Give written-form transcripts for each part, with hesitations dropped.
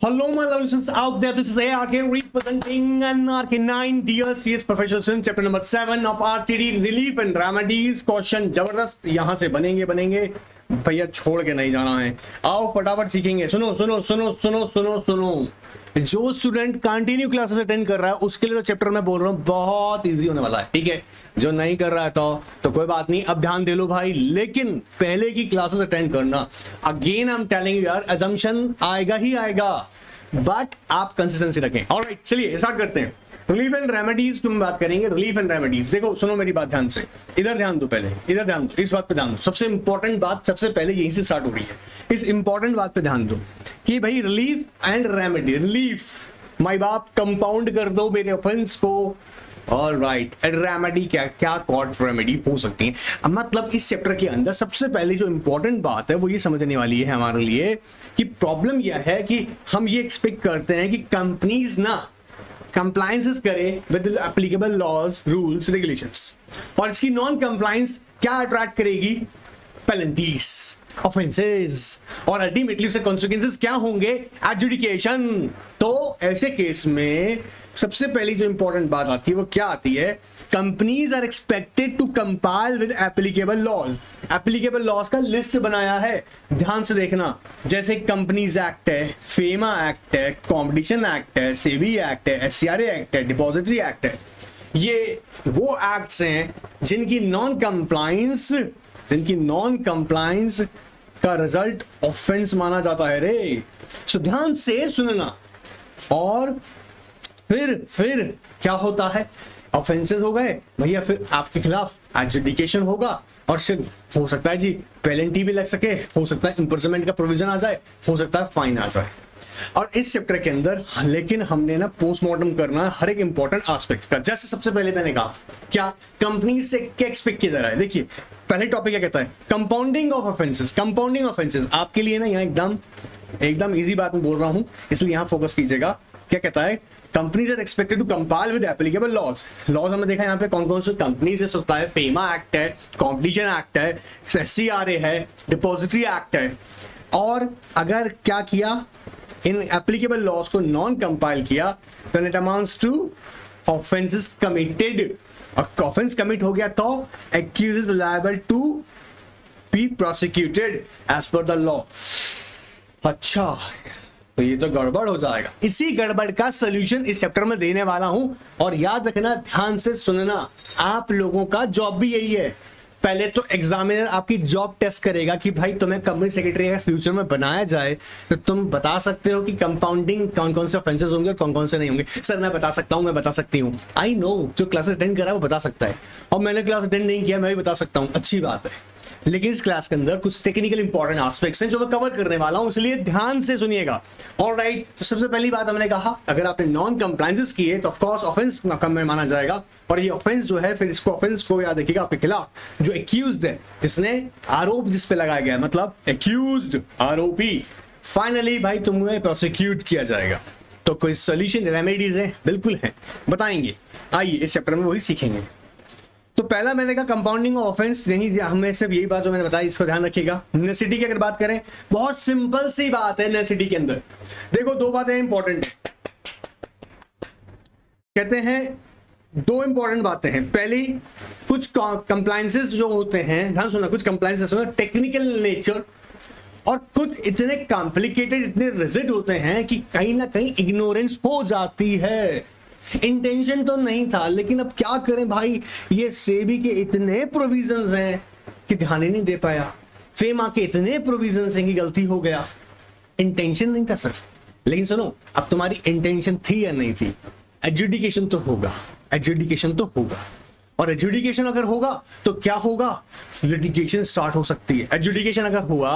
Hello, my lovely students out there. This is ARK representing NRK9 Dear CS Professional Student, chapter number 7 of RCD Relief and Remedies. Question जबरदस्त यहाँ से बनेंगे भैया, छोड़ के नहीं जाना है। आओ फटाफट सीखेंगे। सुनो सुनो सुनो सुनो सुनो सुनो, जो स्टूडेंट कंटिन्यू क्लासेस अटेंड कर रहा है उसके लिए तो चैप्टर मैं बोल रहा हूँ बहुत इजी होने वाला है, ठीक है। जो नहीं कर रहा है तो कोई बात नहीं, अब ध्यान दे लो भाई, लेकिन पहले की क्लासेस अटेंड करना। Again I am telling you यार, अजम्पशन आएगा ही आएगा, बट आप कंसिस्टेंसी रखें। ऑलराइट, चलिए स्टार्ट करते हैं। रिलीफ एंड रेमेडीज की बात करेंगे। रिलीफ एंड रेमेडीज, देखो सुनो मेरी बात ध्यान से, इधर ध्यान दो, पहले इधर ध्यान दो, इस बात पे ध्यान दो। सबसे इंपॉर्टेंट बात सबसे पहले यहीं से स्टार्ट हो रही है, इस इंपॉर्टेंट बात पे ध्यान दो कि भाई रिलीफ एंड रेमेडी। रिलीफ माई बाप कंपाउंड कर दो मेरे ऑफेंस को, ऑल राइट। रेमेडी क्या कोर्ट रेमेडी हो सकती है। अब मतलब इस चैप्टर के अंदर सबसे पहले जो इंपॉर्टेंट बात है वो ये समझने वाली है हमारे लिए कि प्रॉब्लम यह है कि हम ये एक्सपेक्ट करते हैं कि कंपनीज ना कंप्लायंसेस करे with applicable laws, rules, regulations, और इसकी नॉन कंप्लायंस क्या अट्रैक्ट करेगी? पेनल्टीज, ऑफेंसेस, और अल्टीमेटली उसके कॉन्सिक्वेंसेस क्या होंगे? एडजुडिकेशन। तो ऐसे केस में सबसे पहली जो इंपॉर्टेंट बात आती है वो क्या आती है? Companies are expected to compile with applicable laws. Applicable laws का लिस्ट बनाया है, ध्यान से देखना। जैसे कंपनीज एक्ट है, फेमा एक्ट है, कंपटीशन एक्ट है, सेबी एक्ट है, एससीआरए एक्ट है, डिपॉजिटरी एक्ट है। ये वो एक्ट्स हैं जिनकी नॉन कंप्लायंस का रिजल्ट ऑफेंस माना जाता है रे। सो ध्यान से सुनना। और फिर क्या होता है? ऑफेंसेस हो गए भैया, फिर आपके खिलाफ एडजुडिकेशन होगा, और सिर्फ हो सकता है जी पेनल्टी भी लग सके, हो सकता है इंप्रिजनमेंट का प्रोविजन आ जाए, हो सकता है फाइन आ जाए। और इस चैप्टर के अंदर लेकिन हमने ना पोस्टमार्टम करना है हर एक इंपॉर्टेंट एस्पेक्ट का। जैसे सबसे पहले मैंने कहा क्या कंपनी से क्या एक्सपेक्ट किया जा रहा है। देखिए पहले टॉपिक क्या कहता है? Compounding of offences. Compounding offences आपके लिए ना यहाँ एकदम इजी बात में बोल रहा हूं, इसलिए यहाँ फोकस कीजिएगा। क्या कहता है? Companies are expected to compile with applicable laws. Laws हमने देखा यहाँ पे कौन कौन से कंपनीज से होता है। फेमा एक्ट है, कॉम्पिटिशन एक्ट है, एससीआरए है, डिपॉजिटरी एक्ट है। और अगर क्या किया, इन एप्लीकेबल लॉज को नॉन कंपाइल किया, तो it amounts to offenses committed. और ऑफेंस कमिट हो गया तो accused is liable to be prosecuted as per the law. अच्छा, तो ये तो गड़बड़ हो जाएगा। इसी गड़बड़ का सॉल्यूशन इस चैप्टर में देने वाला हूं, और याद रखना, ध्यान से सुनना, आप लोगों का जॉब भी यही है। पहले तो एग्जामिनर आपकी जॉब टेस्ट करेगा कि भाई तुम्हें कंपनी सेक्रेटरी अगर फ्यूचर में बनाया जाए तो तुम बता सकते हो कि कंपाउंडिंग कौन कौन से ऑफेंसेस होंगे और कौन कौन से नहीं होंगे। सर मैं बता सकता हूं, मैं बता सकती हूं। आई नो, जो क्लास अटेंड करा है वो बता सकता है, और मैंने क्लास अटेंड नहीं किया, मैं भी बता सकता हूं, अच्छी बात है। लेकिन इस क्लास के अंदर कुछ टेक्निकल इंपॉर्टेंट एस्पेक्ट्स हैं जो मैं कवर करने वाला हूं, इसलिए ध्यान से सुनिएगा। ऑलराइट, तो सबसे पहली बात हमने कहा, अगर आपने नॉन कंप्लायंसेस किए तो ऑफ कोर्स ऑफेंस कम में माना जाएगा। और ये ऑफेंस जो है, फिर इसको ऑफेंस को याद रखिएगा, आपके खिलाफ जो एक्यूज्ड है, जिसने आरोप जिस पे लगाया गया है, मतलब एक्यूज्ड, आरोपी, फाइनली भाई तुम्हें प्रोसिक्यूट किया जाएगा। तो कोई सॉल्यूशन, रेमेडीज है? बिल्कुल है, बताएंगे। आइए इस चैप्टर में वही सीखेंगे। तो पहला मैंने कहा कंपाउंडिंग ऑफेंस, यही हमें सिर्फ यही बात जो मैंने बताई, इसको ध्यान रखिएगा। नेसेसिटी की अगर बात करें, बहुत सिंपल सी बात है। नेसेसिटी के अंदर देखो दो बातें इंपॉर्टेंट है, कहते हैं दो इंपॉर्टेंट बातें हैं। पहली, कुछ कंप्लायंसेस जो होते हैं, ध्यान सुनना, कुछ कंप्लायंसेस टेक्निकल नेचर, और कुछ इतने कॉम्प्लिकेटेड, इतने रिजिड होते हैं कि कहीं ना कहीं इग्नोरेंस हो जाती है। इंटेंशन तो नहीं था, लेकिन अब क्या करें भाई, ये सेबी के इतने प्रोविजंस हैं कि ध्यान ही नहीं दे पाया। फेमा के इतने प्रोविजंस हैं कि गलती हो गया। इंटेंशन नहीं था सर, लेकिन सुनो, अब तुम्हारी इंटेंशन थी या नहीं थी? एडजुडिकेशन तो होगा, एडजुडिकेशन तो होगा, और एडजुडिकेशन अगर होगा तो क्या होगा? लिटिगेशन स्टार्ट हो सकती है। एडजुडिकेशन अगर हुआ,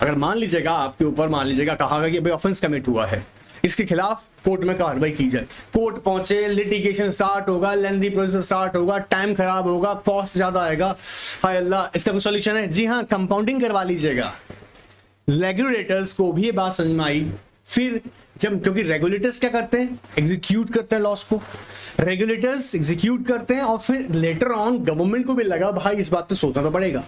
अगर मान लीजिएगा आपके ऊपर, मान लीजिएगा कहा गया कि भाई ऑफेंस कमिट हुआ है, इसके खिलाफ कोर्ट में कार्रवाई की जाए, कोर्ट पहुंचे, लिटिगेशन स्टार्ट होगा, लेंथी प्रोसेस स्टार्ट होगा, टाइम खराब होगा, कॉस्ट ज्यादा आएगा। हाय अल्लाह, इसका कोई सॉल्यूशन है? जी हाँ, कंपाउंडिंग करवा लीजिएगा। रेगुलेटर्स को भी ये बात समझ में आई। फिर जब, क्योंकि रेगुलेटर्स क्या करते हैं? एग्जीक्यूट करते हैं लॉस को, रेगुलेटर्स एग्जीक्यूट करते हैं, और फिर लेटर ऑन गवर्नमेंट को भी लगा भाई इस बात पे सोचना तो पड़ेगा,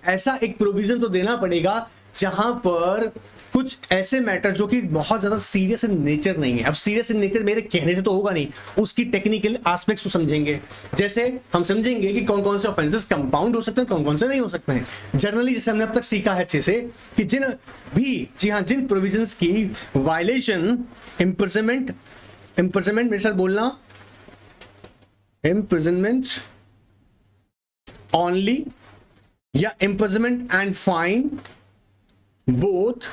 ऐसा एक प्रोविजन तो देना पड़ेगा जहां पर कुछ ऐसे मैटर जो कि बहुत ज्यादा सीरियस इन नेचर नहीं है। अब सीरियस इन नेचर मेरे कहने से तो होगा नहीं, उसकी टेक्निकल एस्पेक्ट्स को समझेंगे। जैसे हम समझेंगे कि कौन कौन से ऑफेंसेस कंपाउंड हो सकते हैं, कौन कौन से नहीं हो सकते हैं। जनरली जैसे हमने अब तक सीखा है अच्छे से कि जिन प्रोविजंस की वायलेशन इम्प्रिजनमेंट मेरे साथ बोलना, इम्प्रिजनमेंट ओनली या इम्प्रिजनमेंट एंड फाइन बोथ,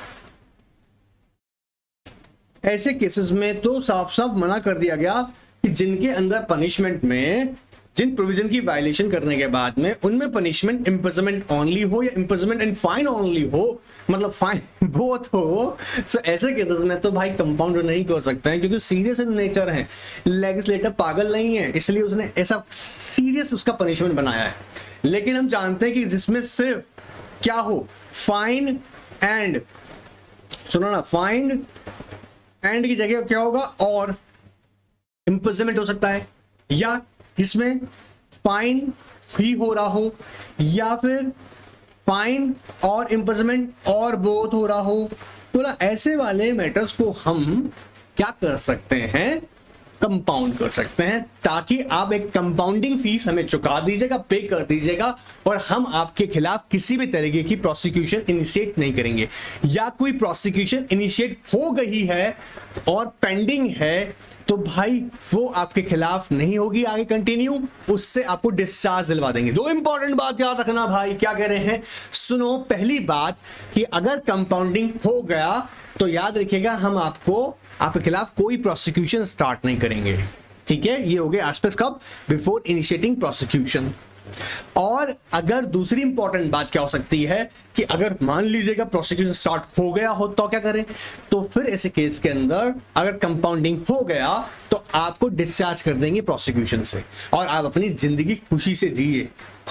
ऐसे केसेस में तो साफ साफ मना कर दिया गया कि जिनके अंदर पनिशमेंट में जिन प्रोविजन की वायलेशन करने के बाद में उनमें पनिशमेंट इम्प्रिजनमेंट ओनली हो या इम्प्रिजनमेंट एंड फाइन ओनली हो, मतलब फाइन बोथ हो, सो ऐसे केसेस में तो भाई कंपाउंड नहीं कर सकते हैं, क्योंकि सीरियस इन नेचर है। लेजिस्लेटर पागल नहीं है, इसलिए उसने ऐसा सीरियस उसका पनिशमेंट बनाया है। लेकिन हम जानते हैं कि जिसमें सिर्फ क्या हो, फाइन एंड, सुनो ना, फाइन एंड की जगह क्या होगा, और इम्प्रिजनमेंट हो सकता है, या जिसमें फाइन भी हो रहा हो, या फिर फाइन और इम्प्रिजनमेंट और बोथ हो रहा हो। तो ना ऐसे वाले मैटर्स को हम क्या कर सकते हैं, कंपाउंड कर सकते हैं, ताकि आप एक कंपाउंडिंग फीस हमें चुका दीजिएगा, पे कर दीजिएगा, और हम आपके खिलाफ किसी भी तरीके की प्रोसिक्यूशन इनिशिएट नहीं करेंगे। या कोई प्रोसिक्यूशन इनिशिएट हो गई है और पेंडिंग है तो भाई वो आपके खिलाफ नहीं होगी आगे कंटिन्यू, उससे आपको डिस्चार्ज दिलवा देंगे। दो इंपॉर्टेंट बात याद रखना भाई, क्या कह रहे हैं, सुनो। पहली बात कि अगर कंपाउंडिंग हो गया तो याद रखिएगा हम आपके खिलाफ कोई प्रोसिक्यूशन स्टार्ट नहीं करेंगे, ठीक है। ये हो गए एस्पेक्ट्स कब, बिफोर इनिशिएटिंग प्रोसिक्यूशन। और अगर दूसरी इंपॉर्टेंट बात क्या हो सकती है कि अगर मान लीजिएगा प्रोसिक्यूशन स्टार्ट हो गया हो तो क्या करें, तो फिर ऐसे केस के अंदर अगर कंपाउंडिंग हो गया तो आपको डिस्चार्ज कर देंगे प्रोसिक्यूशन से, और आप अपनी जिंदगी खुशी से जिए।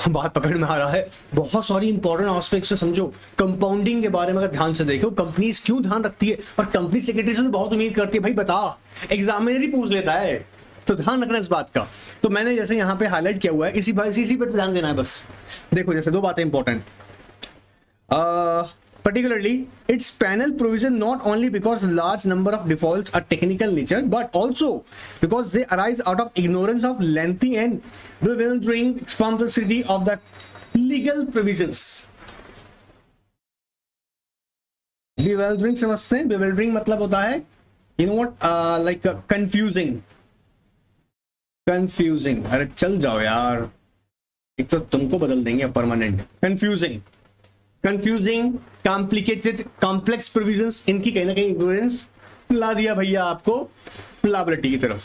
बात पकड़ में आ रहा है, बहुत सारी इंपॉर्टेंट एस्पेक्ट्स से समझो। कंपाउंडिंग के बारे में अगर ध्यान से देखो, कंपनीज क्यों ध्यान रखती है और कंपनी सेक्रेटरी से बहुत उम्मीद करती है, भाई बता, एग्जामिनर ही पूछ लेता है, तो ध्यान रखना इस बात का। तो मैंने जैसे यहाँ पे हाईलाइट किया हुआ है, इसी पे ध्यान देना है बस। देखो जैसे दो बातें important, particularly its panel provision not only because large number of defaults are technical nature but also because they arise out of ignorance of lengthy and bewildering complexity of the legal provisions। bewildering समझते हैं, bewildering मतलब होता है you know what, like confusing। अरे चल जाओ यार, एक तो तुमको बदल देंगे permanent. Confusing complicated complex provisions, इनकी कहीं ना कहीं इग्नोरेंस ला दिया भैया आपको लायबिलिटी की तरफ।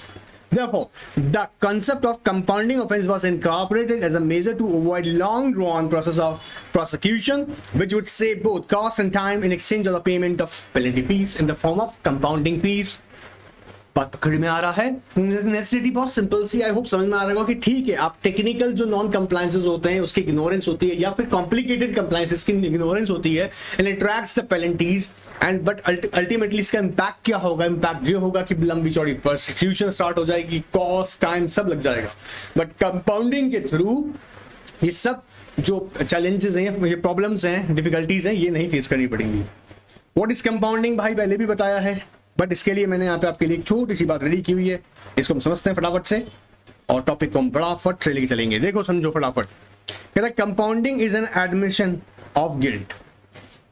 Therefore, the concept of compounding offense was incorporated as a measure to avoid long drawn process of prosecution, which would save both cost and time in exchange of the payment of penalty fees in the form of compounding fees। बात पकड़ में आ रहा है, necessity बहुत simple C, I hope समझ में आ रहा होगा कि ठीक है, आप टेक्निकल जो नॉन कंप्लायंसेस होते हैं उसकी इग्नोरेंस होती है, या फिर कॉम्प्लिकेटेड कंप्लायंसेस की इग्नोरेंस होती है, and attracts the penalties and but ultimately इसका इंपैक्ट क्या होगा, इंपैक्ट ये होगा कि लंबी चौड़ी प्रोसिक्यूशन स्टार्ट हो जाएगी, कॉस्ट टाइम सब लग जाएगा। बट कंपाउंडिंग के थ्रू ये सब जो चैलेंजेस हैं, ये प्रॉब्लम्स हैं, डिफिकल्टीज हैं, ये नहीं फेस करनी पड़ेंगी। व्हाट इज कंपाउंडिंग भाई पहले भी बताया है, बट इसके लिए मैंने यहाँ पे आपके लिए एक छोटी सी बात रेडी की हुई है, इसको हम समझते हैं फटाफट से और टॉपिक को हम फटाफट से लेके चलेंगे। देखो समझो फटाफट, कहता है compounding is an admission of guilt.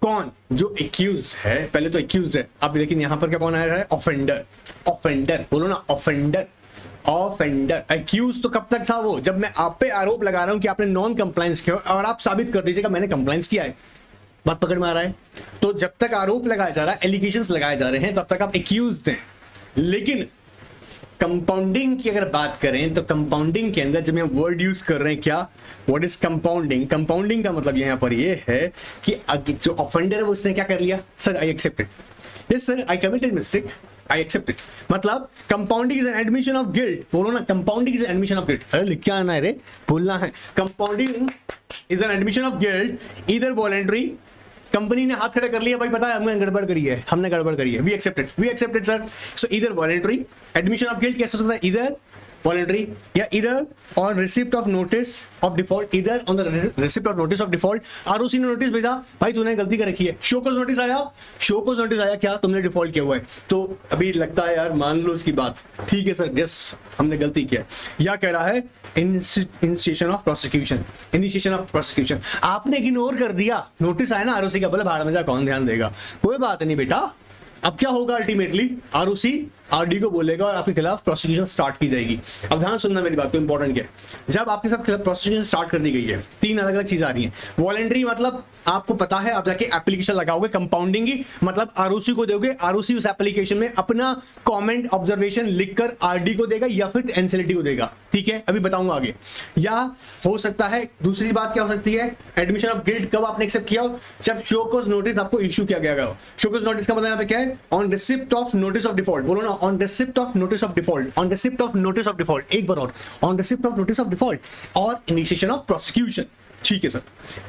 कौन, जो एक्यूज्ड है, पहले तो एक्यूज्ड है, अब लेकिन यहाँ पर क्या कौन आ रहा है, ऑफेंडर। ऑफेंडर बोलो ना, ऑफेंडर। एक्यूज तो कब तक था वो, जब मैं आप पे आरोप लगा रहा हूं कि आपने नॉन कंप्लायंस किया और आप साबित कर दीजिएगा मैंने कंप्लायंस किया है। बात पकड़ में आ रहा है, तो जब तक आरोप लगाया जा रहा है, एलिगेशंस लगाए जा रहे हैं, तब तक आप एक्यूज्ड हैं। लेकिन कंपाउंडिंग की अगर बात करें तो कंपाउंडिंग के अंदर जब हम वर्ड यूज कर रहे हैं, क्या, व्हाट इज कंपाउंडिंग, कंपाउंडिंग का मतलब यहाँ पर ये है कि जो ऑफेंडर है वो उसने क्या कर लिया, sir I accept it, yes sir I committed mistake, I accept it. मतलब compounding is an admission of guilt, बोलो ना, compounding is an admission of guilt. अरे लिख के आना है रे, बोलना है, compounding is an admission of guilt either voluntary, company ने हाथ खड़े कर लिया, भाई पता है हमने गड़बड़ करी है, वी एक्सेप्टेड सर। सो इधर वॉलंटरी एडमिशन ऑफ गिल्ट कैसे हो सकता है, इधर वॉलंटरी, या इधर on receipt of notice of default, इधर on the receipt of notice of default ROC ने नोटिस भेजा, भाई तूने गलती कर रखी है, शो कोज नोटिस आया, शो कोज नोटिस आया, क्या तुमने डिफॉल्ट किया हुआ है, तो अभी लगता है यार मान लो उसकी बात, ठीक है सर यस हमने गलती किया, या कह रहा है initiation of prosecution, initiation of prosecution, आपने इग्नोर कर दिया, नोटिस आया ना आरओसी का, बोले भाड़ में जा कौन ध्यान देगा, कोई बात नहीं बेटा, अब क्या होगा अल्टीमेटली आरओसी आरडी को बोलेगा और आपके खिलाफ प्रोसिक्यूशन स्टार्ट की जाएगी। अब ध्यान सुनना मेरी बात को, इंपॉर्टेंट क्या है, जब आपके साथ खिलाफ प्रोसिक्यूशन स्टार्ट कर दी गई है, तीन अलग अलग चीज आ रही है। वॉलंटरी मतलब आपको पता है, आप जाके एप्लीकेशन लगाओगे, कंपाउंडिंग की मतलब आरओसी को दोगे, आरओसी उस एप्लीकेशन में अपना कमेंट ऑब्जर्वेशन लिखकर आरडी को देगा या फिर एनसीएलटी को देगा, ठीक है अभी बताऊंगा आगे। या हो सकता है दूसरी बात क्या हो सकती है, एडमिशन ऑफ गिल्ट कब आपने एक्सेप्ट किया, जब शो कोज नोटिस आपको इश्यू किया गया। शो कोज नोटिस का मतलब यहाँ पे क्या है, on receipt of notice of default, बोलो ना, on receipt of notice of default, on receipt of notice of default, एक बार और, on receipt of notice of default और इनिशिएशन ऑफ प्रोसिक्यूशन, ठीक है सर।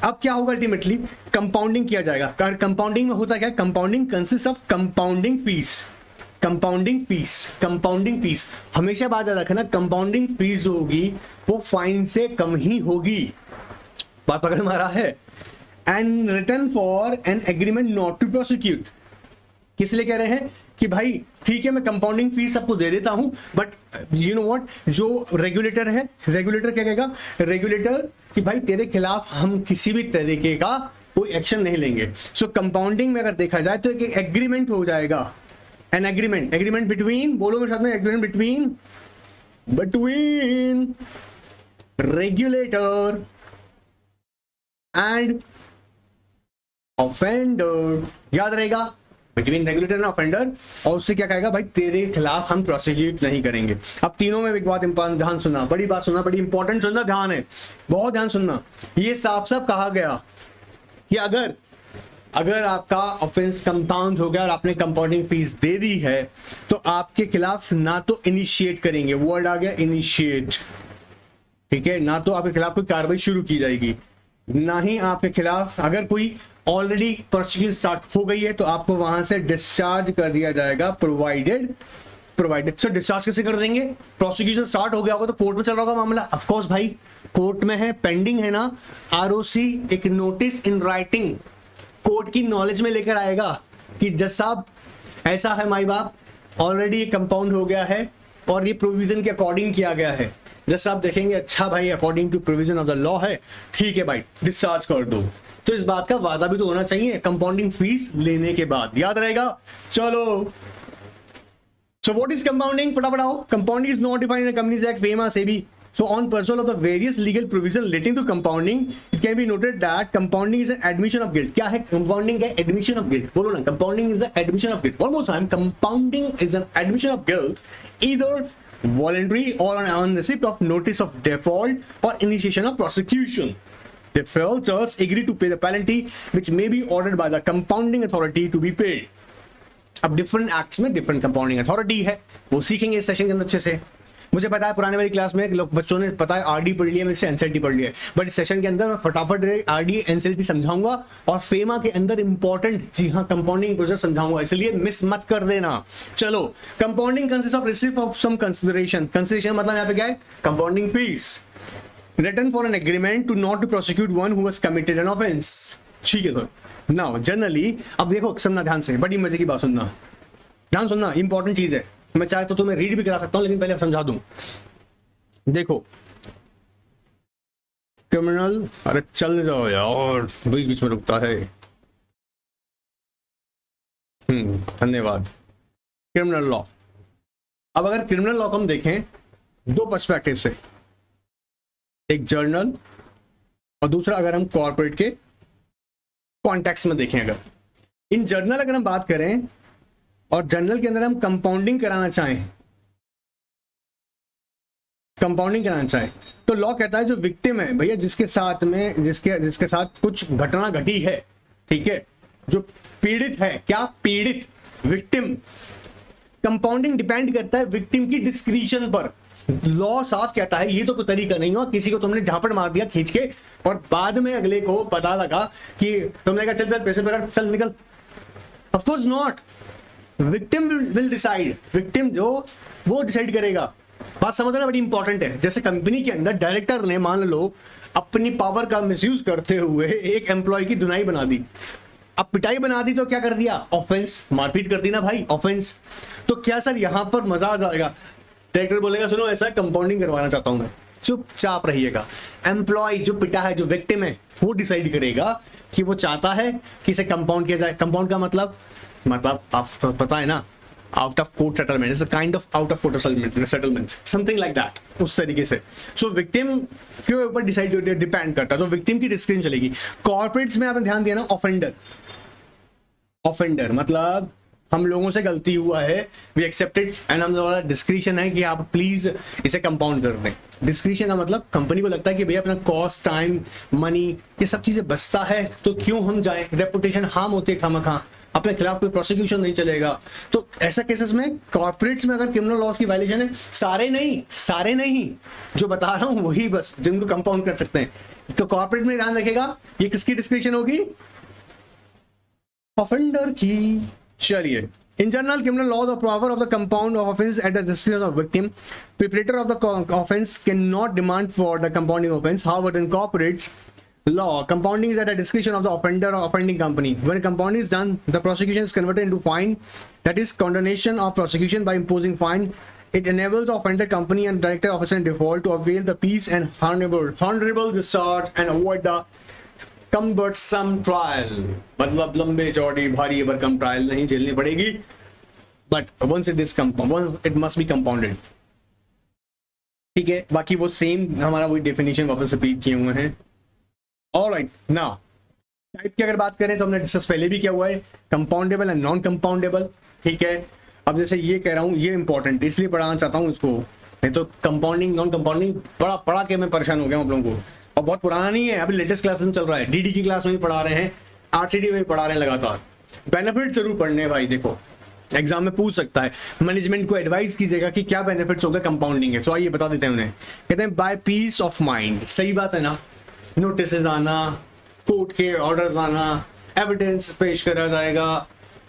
अब क्या होगा अल्टीमेटली, कंपाउंडिंग किया जाएगा। कंपाउंडिंग में होता क्या है, compounding consist of compounding fees, compounding fees, compounding fees हमेशा बात याद रखना, कंपाउंडिंग फीस जो होगी वो फाइन से कम ही होगी, बात पकड़ में आ रहा है। And return for an agreement not to prosecute, किस लिए कह रहे हैं कि भाई ठीक है मैं कंपाउंडिंग फीस आपको दे देता हूं, बट यू नो व्हाट, जो रेगुलेटर है, रेगुलेटर क्या कहेगा, रेगुलेटर कि भाई तेरे खिलाफ हम किसी भी तरीके का कोई एक्शन नहीं लेंगे। सो कंपाउंडिंग में अगर देखा जाए तो एक एग्रीमेंट हो जाएगा, एन एग्रीमेंट, एग्रीमेंट बिटवीन, बोलो मेरे साथ में, agreement between regulator and offender, याद रहेगा, बिटवीन रेगुलेटर एंड ऑफेंडर, और उससे क्या कहेगा भाई तेरे खिलाफ हम प्रोसिक्यूट नहीं करेंगे। अब तीनों में एक बात ध्यान सुनना, बड़ी बात सुनना, बड़ी इंपॉर्टेंट सुनना, ध्यान है बहुत ध्यान सुनना, ये साफ साफ कहा गया कि अगर आपका ऑफेंस कंपाउंड हो गया और आपने कंपाउंडिंग फीस दे दी है तो आपके खिलाफ ना तो इनिशिएट करेंगे, वर्ड आ गया इनिशिएट, ठीक है, ना तो आपके खिलाफ कोई कार्रवाई शुरू की जाएगी, ना ही आपके खिलाफ अगर कोई ऑलरेडी प्रोसिक्यूशन स्टार्ट हो गई है तो आपको वहां से डिस्चार्ज कर दिया जाएगा, प्रोवाइडेड सर डिस्चार्ज कैसे कर देंगे, प्रोसिक्यूशन स्टार्ट हो गया होगा तो कोर्ट में चल रहा होगा मामला, ऑफ कोर्स भाई कोर्ट में है, पेंडिंग है ना, आरओसी एक नोटिस इन राइटिंग कोर्ट की नॉलेज में लेकर आएगा कि जज साहब ऐसा है माई बाप, ऑलरेडी ये कंपाउंड हो गया है और ये प्रोविजन के अकॉर्डिंग किया गया है, जज साहब देखेंगे अच्छा भाई according to provision of the law है, ठीक है भाई डिस्चार्ज कर दो, तो इस बात का वादा भी तो होना चाहिए कंपाउंडिंग फीस लेने के बाद, याद रहेगा। चलो सो व्हाट इज कंपाउंडिंग, फटाफट आओ, compounding is not defined in companies act FEMA SEBI, so on pursuit of the various legal provision relating to compounding it can be noted that compounding is an admission of guilt, क्या है compounding है, admission of guilt, बोलो ना, compounding is the admission of guilt, one more time, compounding is an admission of guilt either voluntary or on receipt of notice of default or initiation of prosecution. Defaulters agree to pay the penalty which may be ordered by the compounding authority to be paid. अब different acts में different compounding authority है, वो सीखेंगे इस session के अंदर अच्छे से। मुझे पता है पुराने वाली क्लास में लोग बच्चों ने पता है आरडी पढ़ लिया, मेरे से एनसीएलटी पढ़ लिया, बट इस सेशन के अंदर मैं फटाफट आरडी एनसीएलटी समझाऊंगा और फेमा के अंदर इंपॉर्टेंट, जी हाँ, कंपाउंडिंग प्रोसेस समझाऊंगा, इसलिए मिस मत कर देना। चलो, compounding consist of receive of some consideration, consideration मतलब यहाँ पे क्या है, compounding fees written for an agreement to not to prosecute one who has committed an offense, ठीक है सर। नाउ जनरली अब देखो सुनना ध्यान से, बड़ी मजे की बात सुनना, ध्यान सुनना, इंपॉर्टेंट चीज है, मैं चाहे तो तुम्हें रीड भी करा सकता हूं लेकिन पहले समझा दूं। देखो क्रिमिनल, अरे चल जाओ यार, बीच बीच में रुकता है, धन्यवाद। क्रिमिनल लॉ, अब अगर क्रिमिनल लॉ को हम देखें दो पर्सपेक्टिव से, एक जर्नल और दूसरा अगर हम कॉर्पोरेट के कॉन्टेक्स्ट में देखें, अगर इन जर्नल अगर हम बात करें और जर्नल के अंदर हम कंपाउंडिंग कराना चाहें, कंपाउंडिंग कराना चाहें तो लॉ कहता है जो विक्टिम है भैया, जिसके साथ में जिसके साथ कुछ घटना घटी है, ठीक है, जो पीड़ित है, क्या पीड़ित, विक्टिम, कंपाउंडिंग डिपेंड करता है विक्टिम की डिस्क्रिशन पर। लॉ साफ कहता है ये तो कोई तरीका नहीं हो, किसी को तुमने झापड़ मार दिया खींच के और बाद में अगले को पता लगा कि तुमने कहा चल चल पैसे पकड़ चल निकल, of course not, victim will decide, victim जो वो डिसाइड करेगा बात समझना बड़ी इंपॉर्टेंट है। जैसे कंपनी के अंदर डायरेक्टर ने मान लो अपनी पावर का मिसयूज करते हुए एक एम्प्लॉय की धुनाई बना दी, अब पिटाई बना दी तो क्या कर दिया, ऑफेंस, मारपीट कर दी ना भाई, ऑफेंस। तो क्या सर यहां पर मजा आ जाएगा, डायरेक्टर बोलेगा सुनो ऐसा कंपाउंडिंग करवाना चाहता हूं मैं, चुपचाप रहिएगा। एम्प्लॉय जो पिटा है, जो विक्टिम है, वो डिसाइड करेगा कि वो चाहता है कि इसे कंपाउंड किया जाए। कंपाउंड का मतलब आप पता है ना, out of court settlement, it's a kind of out of court settlement, something like that, उस तरीके से। सो विक्टिम के ऊपर डिपेंड करता है, तो विक्टिम की डिस्क्रिप्शन चलेगी। कॉर्पोरेट्स में आपने ध्यान दिया ना, ऑफेंडर मतलब हम लोगों से गलती हुआ है, वी एक्सेप्टेड एंड हम लोगों का डिस्क्रिप्शन है कि आप प्लीज इसे कंपाउंड कर दें। डिस्क्रिप्शन का मतलब कंपनी को लगता है कि भैया अपना कॉस्ट, टाइम, मनी, ये सब चीजें बचता है तो क्यों हम जाएं, रेपुटेशन हार्म होती है खामखा, अपने खिलाफ कोई प्रोसिक्यूशन नहीं चलेगा। तो ऐसा केसेस में कॉर्पोरेट्स में अगर क्रिमिनल लॉस की वायलेशन है, सारे नहीं जो बता रहा हूं वही बस जिनको कंपाउंड कर सकते हैं। तो कॉर्पोरेट में ध्यान रखेगा ये किसकी डिस्क्रिप्शन होगी, ऑफेंडर की। चलिए, in general criminal law the power of the compound of offense at the discretion of victim, perpetrator of the offense cannot demand for the compounding offense. However, in corporates law, compounding is at the discretion of the offender or offending company. When compounding is done, the prosecution is converted into fine, that is condonation of prosecution by imposing fine. It enables the offender company and director officer in default to avail the peace and honorable discharge and avoid the cumbersome trial, मतलब लंबे चौड़ी भारी भरकम trial नहीं झेलनी पड़ेगी, but once it is compounded, it must be compounded। ठीक है, बाकी वो सेम हमारा वही डेफिनेशन वापस रिपीट किए हुए हैं। ऑलराइट, नाउ टाइप की अगर बात करें तो हमने डिस्कस पहले भी किया हुआ है, कंपाउंडेबल एंड नॉन कंपाउंडेबल। ठीक है, अब जैसे ये कह रहा हूँ, ये इंपॉर्टेंट इसलिए पढ़ाना चाहता हूँ इसको, नहीं तो कंपाउंडिंग नॉन कंपाउंडिंग पढ़ा के मैं परेशान हो गया हूँ आप लोगों को। और बहुत पुराना नहीं है, अभी लेटेस्ट क्लास में चल रहा है, डीडी की क्लास में भी पढ़ा रहे हैं, आरसीडी में भी पढ़ा रहे हैं लगातार। बेनिफिट जरूर पढ़ने भाई, देखो एग्जाम में पूछ सकता है, मैनेजमेंट को एडवाइस कीजिएगा कि क्या बेनिफिट्स होगा कंपाउंडिंग है। सो आइए बता देते हैं उन्हें। कहते हैं बाय पीस ऑफ माइंड, सही बात है ना, नोटिस आना, कोर्ट के ऑर्डर्स आना, एविडेंस पेश करा जाएगा,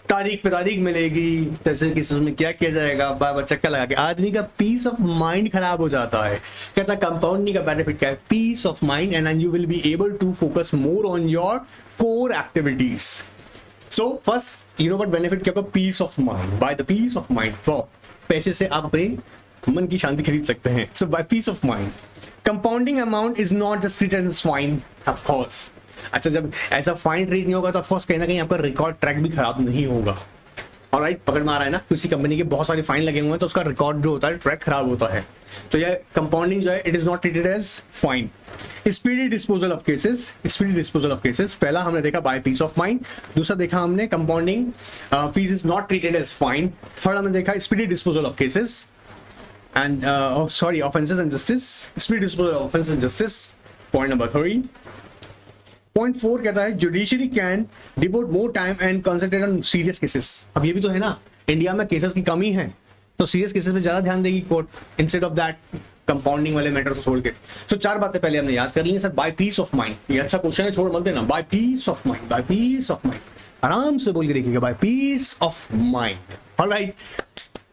तारीख पे तारीख मिलेगी, जैसे किसी में क्या किया जाएगा, बार चक्कर लगा के आदमी का पीस ऑफ माइंड खराब हो जाता है। कहता है कंपाउंडिंग का बेनिफिट क्या है, peace of mind and you will be able to focus more on your core activities. So first you know what benefit क्या होगा, peace of mind. By the peace of mind, पैसे से आप अपने मन की शांति खरीद सकते हैं। So buy peace of mind, compounding amount is not just treated as fine, of course. अच्छा, जब ऐसा फाइन ट्रीट नहीं होगा तो ऑफकोर्स कहीं ना कहीं आपका रिकॉर्ड ट्रैक भी खराब नहीं होगा। ऑलराइट, पकड़ में आ रहा है ना, किसी कंपनी के बहुत सारे फाइन लगे हुए हैं तो उसका रिकॉर्ड जो होता है, ट्रैक खराब होता है। तो यह कंपाउंडिंग जो है, it is not treated as fine. Speedy disposal of cases, पहला हमने देखा बाय पीस ऑफ माइंड, दूसरा देखा हमने compounding fees is not treated as fine, third हमने देखा speedy disposal of cases and offenses and justice, speedy disposal of offense and justice. Point number 3। Point 4 कहता है judiciary can devote more time and concentrate on serious cases. अब ये भी तो है ना, इंडिया में केसेस की कमी है तो सीरियस केसेस पे ज्यादा ध्यान देगी court instead of that compounding वाले मैटर को छोड़ के। सो 4 बातें पहले हमने याद कर ली हैं sir. By peace of mind, ये अच्छा क्वेश्चन है, छोड़ मत देना। By peace of mind, by peace of mind, आराम से बोल के देखिएगा, by peace of mind. Alright,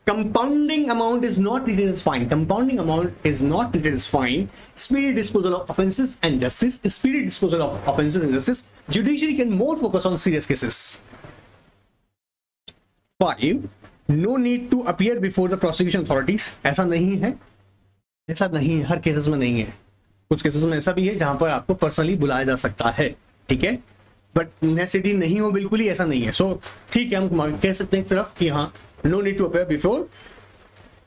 compounding amount is not treated as fine. Compounding amount is not treated as fine. Speedy disposal of offenses and justice. Speedy disposal of offenses and justice. Judiciary can more focus on serious cases. 5. No need to appear before the prosecution authorities. ऐसा नहीं है, हर cases में नहीं है। कुछ cases में ऐसा भी है जहां पर आपको पर्सनली बुलाया जा सकता है, ठीक है, बट नेसेसिटी नहीं हो, बिल्कुल ही ऐसा नहीं है। सो ठीक है, हम कह सकते हैं एक तरफ कि हाँ, no need to appear before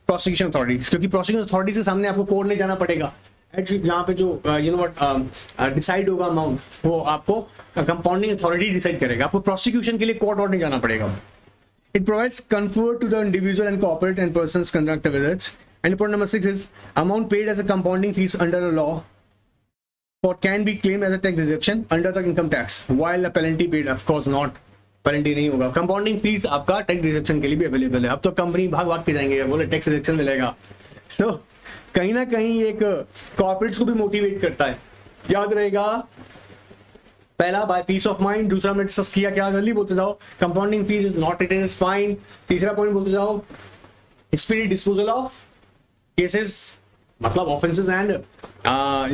prosecution authorities, क्योंकि प्रोसिक्यूशन अथॉरिटी के सामने आपको कोर्ट नहीं जाना पड़ेगा। यहाँ पे जो यू नो व्हाट डिसाइड होगा अमाउंट, वो आपको कंपाउंडिंग अथॉरिटी डिसाइड करेगा, आपको प्रोसिक्यूशन के लिए कोर्ट और नहीं जाना पड़ेगा। It provides comfort to the individual and corporate and persons conduct visits. And point number 6 is amount paid as a compounding fees under the law or can be claimed as a tax deduction under the income tax while a penalty paid, of course not, penalty नहीं होगा। Compounding fees आपका tax deduction के लिए भी available है। अब तो company भाग भाग के जाएंगे, बोले टैक्स डिडक्शन मिलेगा। सो कहीं ना कहीं एक कॉर्पोरेट्स को भी मोटिवेट करता है। याद रहेगा, पहला बाय पीस ऑफ माइंड, दूसरा हमने डिस्कस किया, क्या जल्दी बोलते जाओ, compounding fees is not treated as fine, तीसरा पॉइंट बोलते जाओ, स्पीडी डिस्पोजल ऑफ cases, मतलब offenses and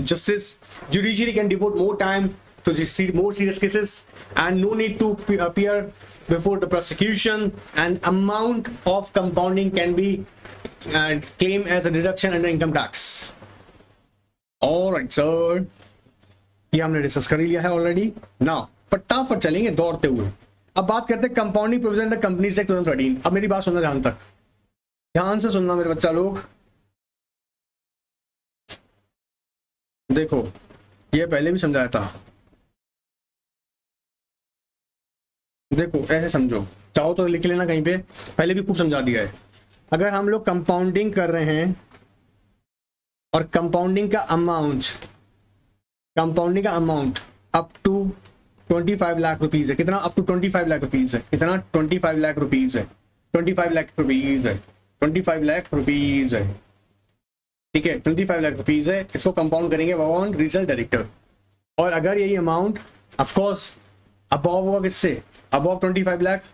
justice, judiciary can devote more time to the more serious cases and no need to appear before the prosecution, and amount of compounding can be claimed as a deduction under income tax. Alright sir, ये हमने discuss कर लिया है already. Now फटाफट चलेंगे दौड़ते हुए. अब बात करते हैं compounding provision under companies act 2013. अब मेरी बात सुनना ध्यान तक, ध्यान से सुनना मेरे बच्चा लोग. देखो ये पहले भी समझाया था, देखो ऐसे समझो, चाहो तो लिख लेना कहीं पे, पहले भी खूब समझा दिया है. अगर हम लोग कंपाउंडिंग कर रहे हैं और कंपाउंडिंग का amount up to 25 lakh rupees है. कितना? अप टू 25 लाख रुपीज है. कितना? 25 लाख रुपीज है. 25 लाख रुपीज है. 25 लाख रुपीज है. ठीक है, 25 लाख रुपीज है. इसको कंपाउंड करेंगे ऑन रिजल्ट डायरेक्टर. और अगर यही अमाउंट ऑफकोर्स अबव होगा, किससे? अबव 25 लाख,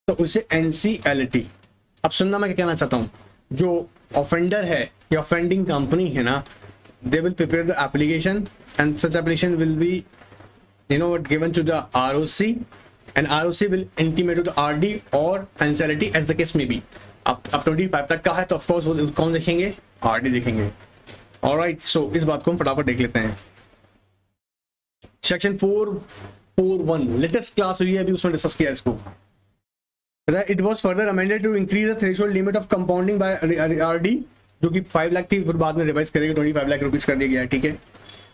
तो उसे एनसीएलटी. अब सुनना मैं क्या कहना चाहता हूं. जो ऑफेंडर है या ऑफेंडिंग कंपनी है ना, they will prepare the application and such application will be given to the ROC and ROC will intimate to the RD or NCLT as the case may be. अब 25 तक का है तो of course वो कौन देखेंगे? RD देखेंगे. ऑलराइट, सो इस बात को हम फटाफट देख लेते हैं. सेक्शन 441 लेटेस्ट क्लास हुई है अभी, उसमें डिस्कस किया इसको. It was further amended to increase the threshold limit of compounding by RD, जो कि 5 लाख थी, फिर बाद में रिवाइज करेगा 25 लाख रुपीस कर दिया गया है. ठीक है.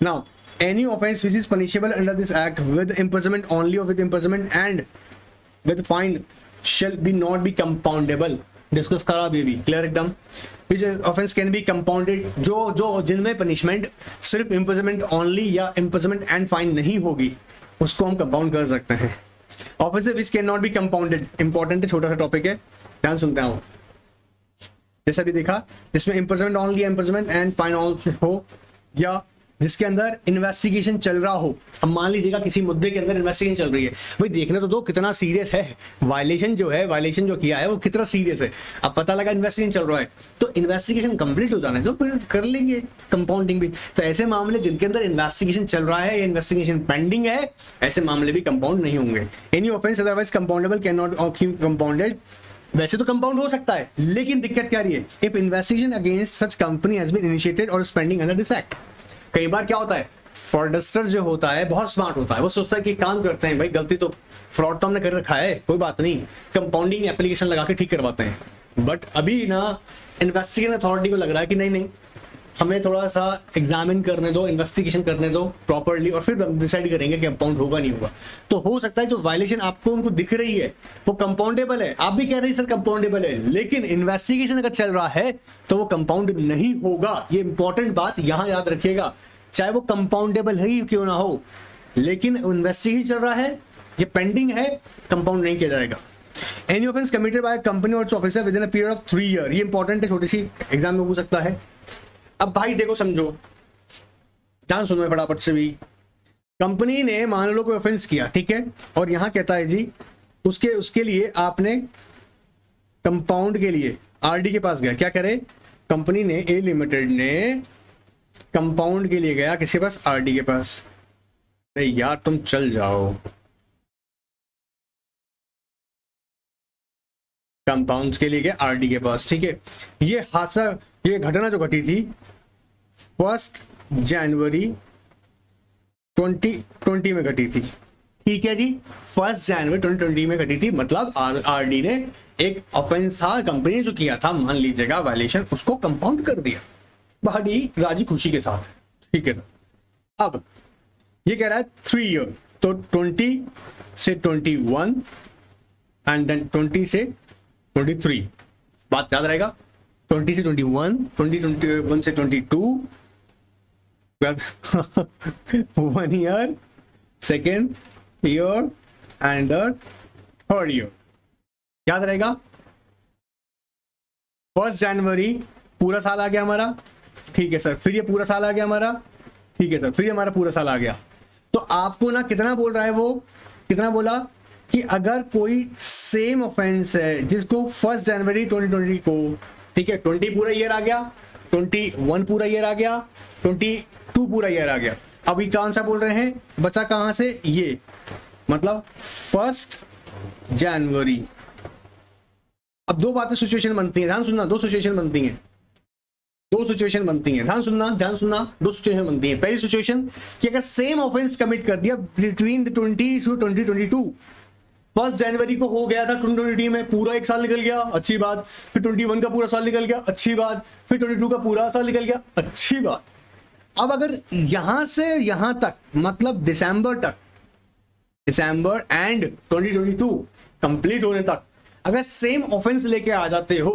Now any offence which is punishable under this act with imprisonment only or with imprisonment and with fine shall be not be compoundable. Discuss करा भी क्लियर एकदम. Which offence can be compounded, जो जिनमें पनिशमेंट सिर्फ imprisonment only या imprisonment and fine नहीं होगी, उसको हम कंपाउंड कर सकते हैं. Offence which can not be compounded, important है, छोटा सा टॉपिक है, ध्यान सुनते हैं. जैसा भी देखा, जिसमें imprisonment only, imprisonment and fine हो, या जिसके अंदर इन्वेस्टिगेशन चल रहा हो. अब मान लीजिएगा किसी मुद्दे के अंदर इन्वेस्टिगेशन चल रही है, भाई देखने तो दो कितना सीरियस है वायलेशन जो किया है वो कितना सीरियस है. अब पता लगा इन्वेस्टिगेशन चल रहा है, तो इन्वेस्टिगेशन कंप्लीट हो जाना है तो फिर कर लेंगे कंपाउंडिंग भी. तो ऐसे मामले जिनके अंदर इन्वेस्टिगेशन चल रहा है या इन्वेस्टिगेशन पेंडिंग है, ऐसे मामले भी कंपाउंड नहीं होंगे. Any offence otherwise compoundable can not compounded. वैसे तो कंपाउंड हो सकता है, लेकिन दिक्कत क्या रही है? If investigation against such company has been initiated or pending under this act. कई बार क्या होता है, फ्रॉडस्टर जो होता है बहुत स्मार्ट होता है, वो सोचता है कि काम करते हैं भाई, गलती तो फ्रॉड तो हमने कर रखा है, कोई बात नहीं, कंपाउंडिंग एप्लीकेशन लगा के ठीक करवाते हैं. बट अभी ना इन्वेस्टिगेशन अथॉरिटी को लग रहा है कि नहीं, हमें थोड़ा सा एग्जामिन करने दो, इन्वेस्टिगेशन करने दो प्रॉपरली, और फिर डिसाइड करेंगे कि कंपाउंड होगा नहीं होगा. तो हो सकता है जो वायलेशन आपको उनको दिख रही है वो कंपाउंडेबल है, आप भी कह रहे हैं सर कंपाउंडेबल है, लेकिन इन्वेस्टिगेशन अगर चल रहा है तो वो कंपाउंड नहीं होगा. ये इंपॉर्टेंट बात यहां याद रखिएगा. चाहे वो कंपाउंडेबल है ही क्यों ना हो, लेकिन इन्वेस्टिगेशन चल रहा है, ये पेंडिंग है, कंपाउंड नहीं किया जाएगा. Any offence committed by company or officer within a period of 3 year. ये इंपॉर्टेंट है, छोटी सी एग्जाम में हो सकता है. अब भाई देखो समझो, ध्यान सुनो फटाफट से भी. कंपनी ने मान लो कोई ऑफेंस किया, ठीक है, और यहां कहता है जी उसके लिए आपने कंपाउंड के लिए आरडी के पास गया. क्या करे कंपनी ने, ए लिमिटेड ने कंपाउंड के लिए गया किसके पास? आरडी के पास. अरे यार तुम चल जाओ. कंपाउंड के लिए गया आरडी के पास, ठीक है. ये घटना जो घटी थी 1 जनवरी 2020 में घटी थी. ठीक है जी, 1 जनवरी 2020 में घटी थी. मतलब आरडी ने एक ऑफेंस था कंपनी ने जो किया था, मान लीजिएगा वायलेशन, उसको कंपाउंड कर दिया बड़ी राजी खुशी के साथ. ठीक है. अब ये कह रहा है 3 ईयर, तो 20 से 21 एंड देन 20 से 23. बात याद रहेगा. 20 से 21, 21 से 22, 1 year, 2nd year and the 3rd year. याद रहेगा. 1 जनवरी पूरा साल आ गया हमारा. ठीक है सर. फिर ये पूरा साल आ गया हमारा. ठीक है सर. फिर हमारा पूरा साल आ गया. तो आपको ना कितना बोल रहा है वो, कितना बोला कि अगर कोई सेम ऑफेंस है जिसको 1 जनवरी 2020 को ठीक है, 20 पूरा ईयर आ गया, 21 पूरा ईयर आ गया, 22 पूरा ईयर आ गया। अभी कौन सा बोल रहे हैं, बचा कहां से, ये मतलब 1 जनवरी। अब दो बातें सिचुएशन बनती है, ध्यान सुनना, दो सिचुएशन बनती हैं, दो सिचुएशन बनती हैं, ध्यान सुनना ध्यान सुनना, दो सिचुएशन बनती हैं। पहली सिचुएशन कि अगर सेम ऑफेंस कमिट कर दिया बिटवीन 20 टू 2022, 1 जनवरी को हो गया था 2020 में, पूरा एक साल निकल गया, अच्छी बात, फिर 21 का पूरा साल निकल गया, अच्छी बात, फिर 22 का पूरा साल निकल गया, अच्छी बात। अब अगर यहां से यहां तक मतलब दिसंबर तक, दिसंबर एंड 2022 कंप्लीट होने तक अगर सेम ऑफेंस लेके आ जाते हो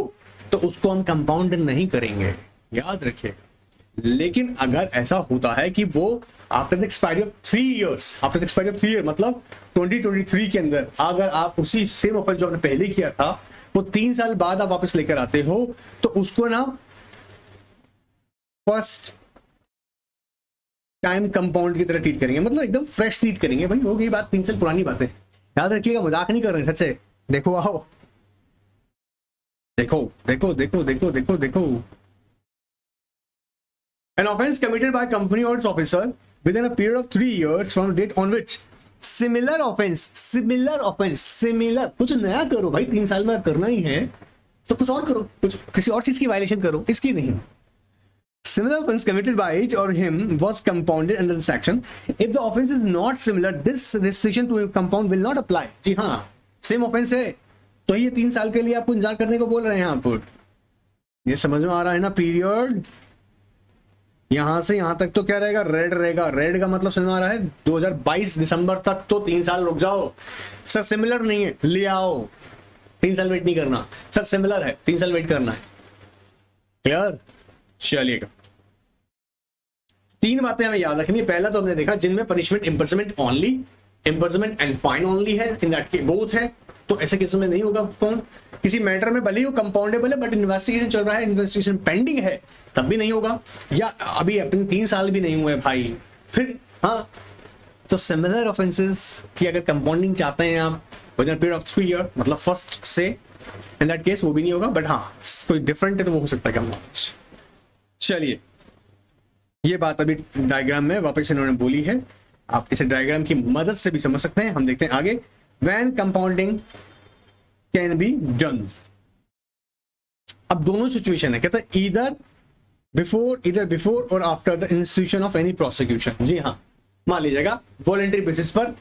तो उसको हम कंपाउंड नहीं करेंगे, याद रखिएगा। लेकिन अगर ऐसा होता है कि वो after the expiry of 3 years, after the expiry of 3 year मतलब 2023 के अंदर अगर आप उसी सेम ऑफेंस जो आपने पहले किया था वो 3 साल बाद आप वापस लेकर आते हो तो उसको ना फर्स्ट टाइम कंपाउंड की तरह ट्रीट करेंगे, मतलब एकदम फ्रेश ट्रीट करेंगे। भाई हो गई बात, 3 साल पुरानी बातें, याद रखिएगा, मजाक नहीं कर रहे हैं, सच्चे। देखो आओ, देखो देखो देखो देखो देखो देखो। An offense committed by a company or its officer within a period of 3 years from the date on which similar offense, कुछ नया करो भाई, 3 साल में करना ही है तो कुछ और करो, कुछ किसी और चीज की वायलेशन करो, इसकी नहीं। Similar offense committed by it or him was compounded under the section. If the offense is not similar, this restriction to compound will not apply. जी हाँ, सेम ऑफेंस है तो ये 3 साल के लिए आपको इंतजार करने को बोल रहे हैं यहाँ पर। ये समझ में आ रहा है ना, पीरियड यहां से यहां तक तो क्या रहेगा, रेड रहेगा। रेड का मतलब समझ में आ रहा है 2022 दिसंबर तक तो 3 साल रुक जाओ। सर सिमिलर नहीं है, ले आओ, 3 साल वेट नहीं करना। सर सिमिलर है, 3 साल वेट करना है। क्लियर? चलिएगा, 3 बातें हमें याद रखनी है। पहला तो हमने देखा जिनमें punishment imprisonment only, imprisonment and fine only है, इन दैट के बोथ है, तो ऐसे केस में नहीं होगा। कौन किसी मैटर में भले ही वो कंपाउंडेबल है बट इन्वेस्टिगेशन चल रहा है, इन्वेस्टिगेशन पेंडिंग है, तब भी नहीं होगा। या अभी अपने 3 साल भी नहीं हुए भाई, फिर हाँ, तो सिमिलर ऑफेंसेस की अगर कंपाउंडिंग चाहते हैं आप with in period of 3 year मतलब फर्स्ट से, इन दैट केस वो भी नहीं होगा। बट हाँ, कोई डिफरेंट है तो वो हो सकता है कंपाउंड। चलिए, ये बात अभी डायग्राम में वापस इन्होंने बोली है, आप इसे डायग्राम की मदद से भी समझ सकते हैं। हम देखते हैं आगे। When compounding can be done, अब दोनों सिचुएशन है, कहता है इधर before or after the institution of any prosecution. जी हाँ, मान लीजिएगा वॉलंटरी बेसिस पर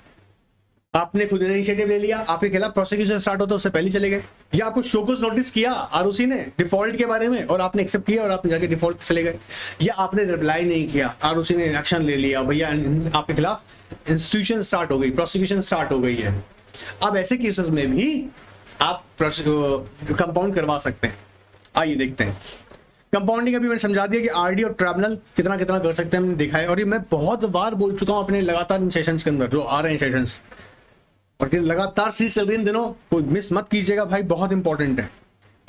आपने खुद इनिशिएटिव ले लिया, आपके खिलाफ प्रोसिक्यूशन स्टार्ट होता है उससे पहले चले गए, या आपको शोकॉज नोटिस किया आरओसी ने डिफॉल्ट के बारे में और आपने एक्सेप्ट किया और आप जाके डिफॉल्ट चले गए, या आपने रिप्लाई नहीं किया, आरओसी ने एक्शन ले लिया, भैया आपके खिलाफ इंस्टीट्यूशन स्टार्ट हो गई, प्रोसिक्यूशन स्टार्ट हो गई है। अब ऐसे केसेस में भी आप कंपाउंड करवा सकते हैं। आइए देखते हैं कंपाउंडिंग। अभी मैंने समझा दिया कि आरडी और ट्रिब्यूनल कितना कितना कर सकते हैं, हमने देखा है, और ये मैं बहुत बार बोल चुका हूं अपने लगातार इन सेशंस के अंदर जो आ रहे हैं सेशंस, और लगातार सीरीज चल रही है इन दिनों, कोई मिस मत कीजिएगा भाई, बहुत इंपॉर्टेंट है।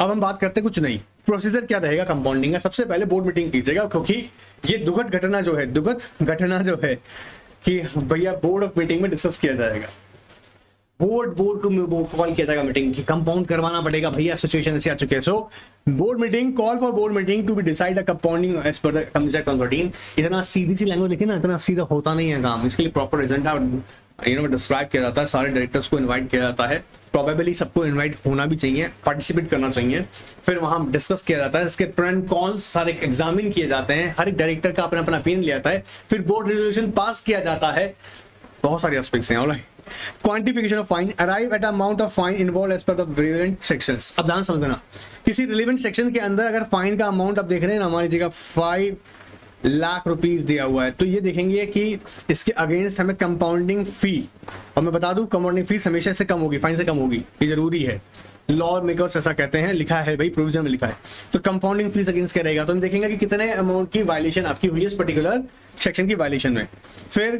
अब हम बात करते हैं कुछ नहीं, प्रोसीजर क्या रहेगा कंपाउंडिंग का। सबसे पहले बोर्ड मीटिंग कीजिएगा, क्योंकि ये दुखद घटना जो है कि भैया बोर्ड ऑफ मीटिंग में डिस्कस किया जाएगा, बोर्ड को कॉल किया जाएगा मीटिंग की, कंपाउंड करवाना पड़ेगा भैया, सिचुएशन ऐसी आ चुकी है। So board meeting, call for board meeting to be decide the compounding as per the concept on 13। इतना सीधी सी लैंग्वेज देखिए ना, इतना सीधा होता नहीं है काम, इसके लिए प्रॉपर एजेंडा डिस्क्राइब किया जाता है, सारे डायरेक्टर्स को इन्वाइट किया जाता है, प्रोबेबली सबको इन्वाइट होना भी चाहिए, पार्टिसिपेट करना चाहिए, फिर वहां डिस्कस किया जाता है, इसके प्रो एंड कॉन्स सारे एग्जामिन किए जाते हैं, हर एक डायरेक्टर का अपना अपना ओपिनियन लिया जाता है, फिर बोर्ड रेजोल्यूशन पास किया जाता है, बहुत सारे एस्पेक्ट्स हैं। Alright, quantification of fine, arrive at amount of fine involve as per the relevant sections. अब ध्यान समझना, किसी रिलेवेंट सेक्शन के अंदर अगर फाइन का अमाउंट आप देख रहे हैं ना, मान लीजिएगा 5 लाख रुपीस दिया हुआ है, तो ये देखेंगे कि इसके अगेंस्ट हमें कंपाउंडिंग फी, और मैं बता दूं कंपाउंडिंग फीस हमेशा से कम होगी, फाइन से कम होगी, ये जरूरी है, लॉ मेकर्स ऐसा कहते हैं, लिखा है भाई, प्रोविजन में लिखा है। तो कंपाउंडिंग फीस अगेंस्ट क्या रहेगा, तो हम देखेंगे कि कितने अमाउंट की वायलेशन आपकी हुई है इस पर्टिकुलर सेक्शन की वायलेशन में। फिर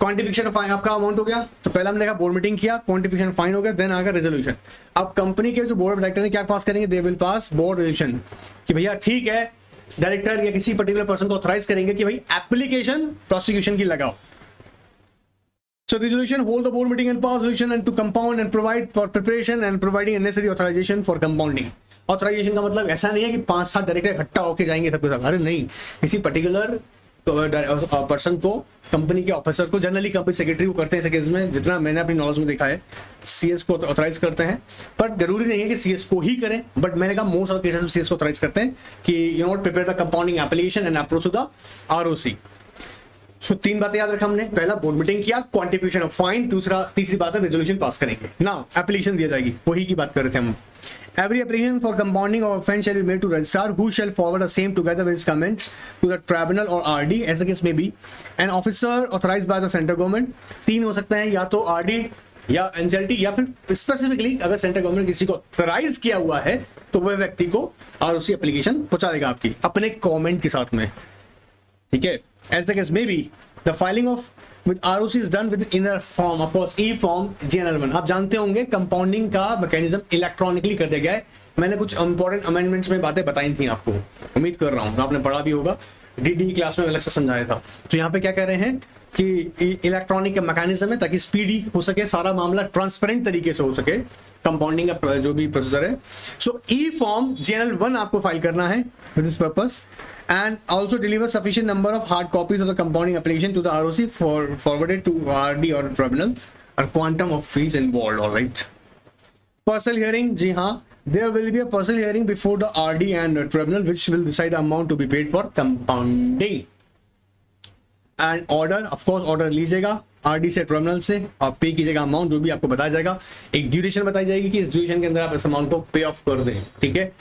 क्वांटिफिकेशन ऑफ फाइन आपका अमाउंट हो गया, तो पहला हमने कहा बोर्ड मीटिंग किया, क्वांटिफिकेशन फाइन हो गया, देन आएगा रेजोल्यूशन। अब कंपनी के जो बोर्ड ऑफ डायरेक्टर ने क्या पास करेंगे, they will pass board resolution कि भैया ठीक है, डायरेक्टर या किसी पर्टिकुलर पर्सन को ऑथराइज करेंगे कि भाई एप्लीकेशन प्रोसिक्यूशन की लगाओ। So resolution hold the board meeting and pass resolution and to compound and provide for preparation and providing necessary authorization for compounding. Authorization का मतलब ऐसा नहीं है कि 5-7 डायरेक्टर इकट्ठा होके जाएंगे सबके साथ, अरे नहीं, किसी पर्टिकुलर पर्सन को, कंपनी के ऑफिसर को, जनरली कंपनी सेक्रेटरी को करते हैं ऐसे केस में, जितना मैंने अपनी नॉलेज में देखा है सीएस को ऑथराइज करते हैं, पर जरूरी नहीं है कि सीएस को ही करें, बट मैंने कहा मोस्ट ऑफ केसेस में सीएस को ऑथराइज करते हैं कि you not prepare the compounding application and approach to the ROC. So 3 बातें याद रखा हमने, पहला बोर्ड मीटिंग किया, क्वांटिफिकेशन ऑफ फाइन, तीसरी बात है रेजोल्यूशन पास करेंगे ना, एप्लीकेशन दिया जाएगी, वही की बात कर रहे थे हम। Every application for compounding of offence shall be made to registrar, who shall forward the same together with his comments to the tribunal or RD, as the case may be. An officer authorized by the central government. 3 हो सकते हैं, या तो RD या NCLT, या फिर specifically अगर central government किसी को ऑथराइज किया हुआ है तो वह व्यक्ति को ROC एप्लीकेशन पहुंचा देगा आपकी अपने कमेंट के साथ में, ठीक है। As the case may be, the filing of with ROC is done with inner form, of course e-form GNL1। आप जानते होंगे कंपाउंडिंग का मैकेनिज्म इलेक्ट्रॉनिकली कर दिया गया है, मैंने कुछ इंपॉर्टेंट अमेंडमेंट्स में बातें बताई थी आपको, उम्मीद कर रहा हूँ आपने पढ़ा भी होगा, DD क्लास में अलग से समझाया था। तो यहाँ पे क्या कह रहे हैं कि इलेक्ट्रॉनिक का मैकेनिज्म है ताकि स्पीडी हो सके, सारा मामला ट्रांसपेरेंट तरीके से हो सके, कंपाउंडिंग का जो भी प्रोसेसर है। सो e-form GNL1 आपको फाइल करना है with this purpose, and also deliver sufficient number of hard copies of the compounding application to the ROC for forwarded to RD or tribunal, or quantum of fees involved, all right। Personal hearing, जी हाँ, there will be a personal hearing before the RD and tribunal which will decide the amount to be paid for compounding, and order, of course order लीजिएगा RD से tribunal से, आप पे कीजिएगा amount जो भी आपको बताया जाएगा, एक ड्यूरेशन बताई जाएगी कि इस ड्यूरेशन के अंदर आप इस अमाउंट को पे ऑफ कर दें, ठीक है।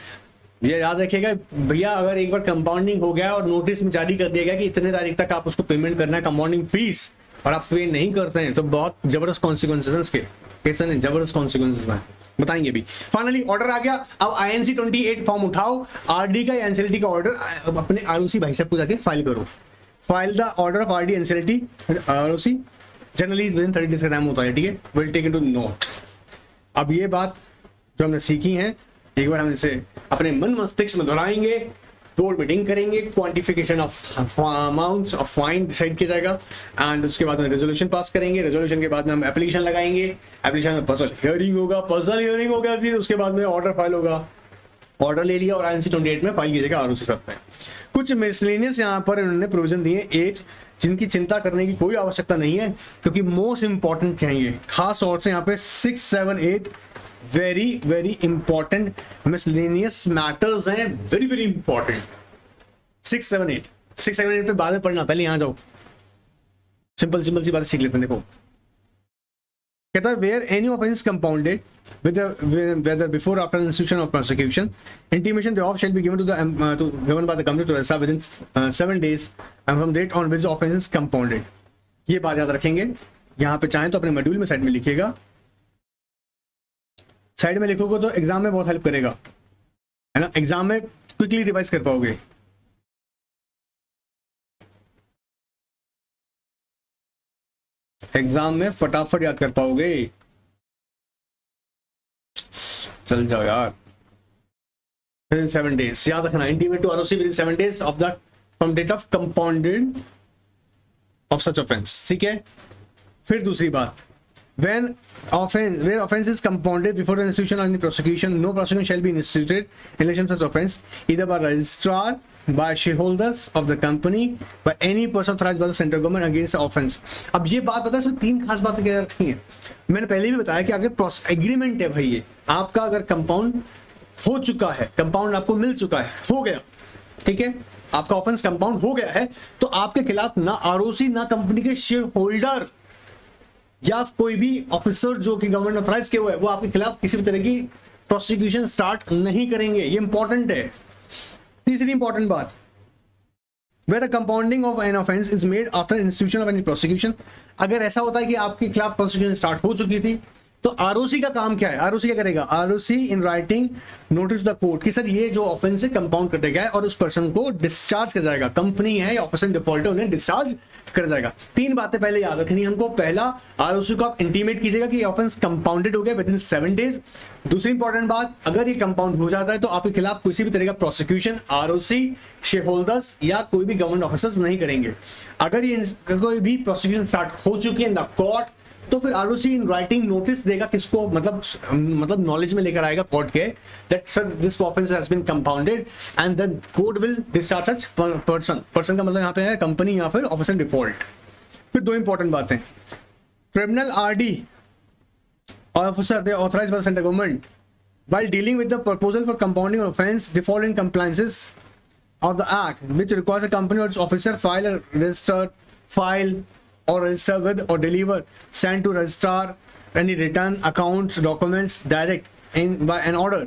ये याद रखिएगा भैया, अगर एक बार कंपाउंडिंग हो गया और नोटिस में जारी कर दिया गया कि इतने तारीख तक आप उसको पेमेंट करना है कंपाउंडिंग फीस, और आप पे नहीं करते हैं तो बहुत जबरदस्त कॉन्सिक्वेंसेस के, कैसे नहीं जबरदस्त कॉन्सिक्वेंसेस हैं, बताएंगे भी। फाइनली ऑर्डर आ गया, अब INC 28 फॉर्म उठाओ, RD का या NCLT का ऑर्डर अपने ROC भाई साहब को जाके फाइल करो, file the order of RD NCLT ROC, generally with in 30 days का टाइम होता है, ठीक है, विल टेक इनटू नोट। अब ये बात जो हमने सीखी है एक बार हम इसे अपने मन मस्तिष्क में दोहराएंगे, बोर्ड मीटिंग करेंगे, quantification of amounts of fine decide किया जाएगा, एंड उसके बाद में रेजोल्यूशन पास करेंगे, रेजोल्यूशन के बाद में हम एप्लीकेशन लगाएंगे, एप्लीकेशन में पर्सनल हियरिंग होगा जी, उसके बाद में ऑर्डर फाइल होगा, ऑर्डर ले लिया और INC 28 में फाइल कीजिएगा ROC साथ में। कुछ मिसलेनियस यहाँ पर इन्होंने प्रोविजन दिए 8 जिनकी चिंता करने की कोई आवश्यकता नहीं है क्योंकि मोस्ट इंपॉर्टेंट चाहिए, खास तौर से यहाँ पे 6, 7, 8 वेरी इंपॉर्टेंट मिसलेनियस मैटर्स हैं, वेरी इंपॉर्टेंट। 6, 7, 8 पे बाद में पढ़ना, पहले यहां जाओ, सिंपल सी बात सीख लेते हैं। देखो कहता है where any offense compounded whether before or after the institution of prosecution, intimation thereof shall be given to given by the company to register within 7 days and from date on which the offense is compounded। ये बात याद रखेंगे, यहाँ पे चाहें तो अपने module में साइड में लिखिएगा, साइड में लिखोगे तो एग्जाम में बहुत हेल्प करेगा, है ना, एग्जाम में क्विकली रिवाइज कर पाओगे। एग्जाम में फटाफट याद कर पाओगे, चल जाओ यार। Within 7 days, याद रखना, intimate to ROC within 7 days of the from date of compounded of such offense, ठीक है। फिर दूसरी बात, where offense is compounded before the institution or any prosecution, no prosecution shall be instituted in relation to such offense either by registrar, by shareholders of the company, by any person authorized by the central government against the offense। अब ये बात पता है, इसमें 3 खास बातें क्या रखी हैं। मैंने पहले भी बताया कि अगर एग्रीमेंट है भाई, ये आपका अगर कंपाउंड हो चुका है, कंपाउंड आपको मिल चुका है, हो गया, ठीक है, आपका ऑफेंस कंपाउंड हो गया है, तो आपके खिलाफ ना ROC ना कंपनी के शेयर होल्डर या कोई भी ऑफिसर जो कि गवर्नमेंट ऑथराइज किए हुए है वो आपके खिलाफ किसी भी तरह की प्रोसिक्यूशन स्टार्ट नहीं करेंगे। ये इंपॉर्टेंट है। तीसरी इंपॉर्टेंट बात, where the compounding of an offense is made after institution of any prosecution, अगर ऐसा होता है कि आपके खिलाफ प्रोसिक्यूशन स्टार्ट हो चुकी थी तो ROC का काम क्या है, ROC क्या करेगा, ROC in writing notice the court कि सर ये जो ऑफेंस है कंपाउंड कर दिया गया है और उस पर्सन को डिस्चार्ज कर जाएगा, कंपनी है या ऑफिसर डिफॉल्ट है उन्हें डिस्चार्ज कर जाएगा। 3 बातें पहले याद रखनी हमको, पहला ROC को आप इंटीमेट कीजिएगा कि ऑफेंस कंपाउंडेड हो गया विद इन 7 डेज। दूसरी इंपॉर्टेंट बात, अगर ये कंपाउंड हो जाता है तो आपके खिलाफ किसी भी तरह का प्रोसिक्यूशन ROC, शेयर होल्डर्स या कोई भी गवर्नमेंट ऑफिसर्स नहीं करेंगे। अगर ये कोई भी प्रोसिक्यूशन स्टार्ट हो चुकी है इन द कोर्ट तो फिर आरओसी इन राइटिंग नोटिस देगा किसको, मतलब नॉलेज में लेकर आएगा कोर्ट के, that sir this offense has been compounded and then court will discharge such person का मतलब यहाँ पे है कंपनी या फिर ऑफिसर डिफॉल्ट। फिर दो इंपॉर्टेंट बातें, tribunal RD officer they authorised by the central government while dealing with the proposal for compounding offense default in compliances of the act which requires a company or its officer file or register with or deliver send to registrar any return accounts documents direct in by an order।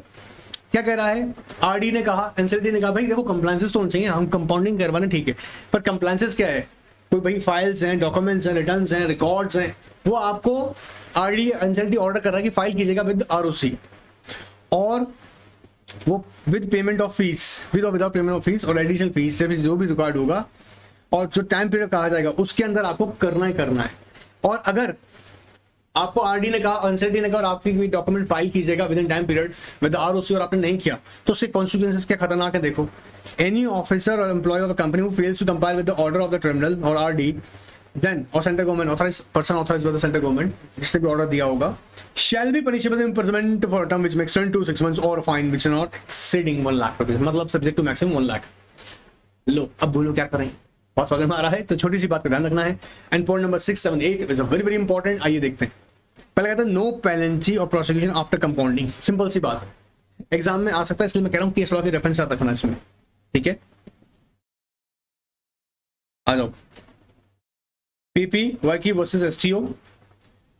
क्या कह रहा है, RD ने कहा, NCLT ने कहा भाई देखो कंप्लायंसेस तो होने चाहिए, हम कंपाउंडिंग करवाने ठीक है, पर कंप्लायंसेस क्या है, कोई भाई फाइल्स हैं, डॉक्यूमेंट्स हैं, रिटर्न्स हैं, रिकॉर्ड्स हैं, वो आपको आरडी एनसीएलटी ऑर्डर कर रहा है कि फाइल कीजिएगा विद आरओसी और वो with payment of fees, with और विदाउट पेमेंट ऑफ फीस और एडिशनल फीस जो भी रिक्वायर्ड होगा और जो टाइम पीरियड कहा जाएगा उसके अंदर आपको करना है। और अगर आपको आरडी ने कहा, एनसीएलटी ने कहा और आपकी कोई डॉक्यूमेंट फाइल कीजिएगा with in time period with ROC और आपने नहीं किया तो उसके कॉन्सिक्वेंसेस क्या खतरनाक है देखो, any officer or employ of the company who fails to compile with the order of the tribunal or RD then or central government authorized person authorized by the central government जिसने भी order दिया होगा shall be punishable with imprisonment for a term which may extend to 6 months or a fine which is not exceeding 1 lakh rupees, मतलब subject to maximum 1 lakh. लो अब बोलो क्या करें, बहुत समझ में आ रहा है, तो छोटी सी बात का ध्यान रखना है। And point number 6, 7, 8 is a very very important. आइए देखते हैं। पहले कहता है नो पेनल्टी और प्रोसिक्यूशन आफ्टर कंपाउंडिंग, सिंपल सी बात है, एग्जाम में आ सकता है इसलिए मैं कह रहा हूं केस लॉ के रेफरेंस याद रखना इसमें, ठीक है। आ जाओ, पीपी वर्की वर्सेस एसटीओ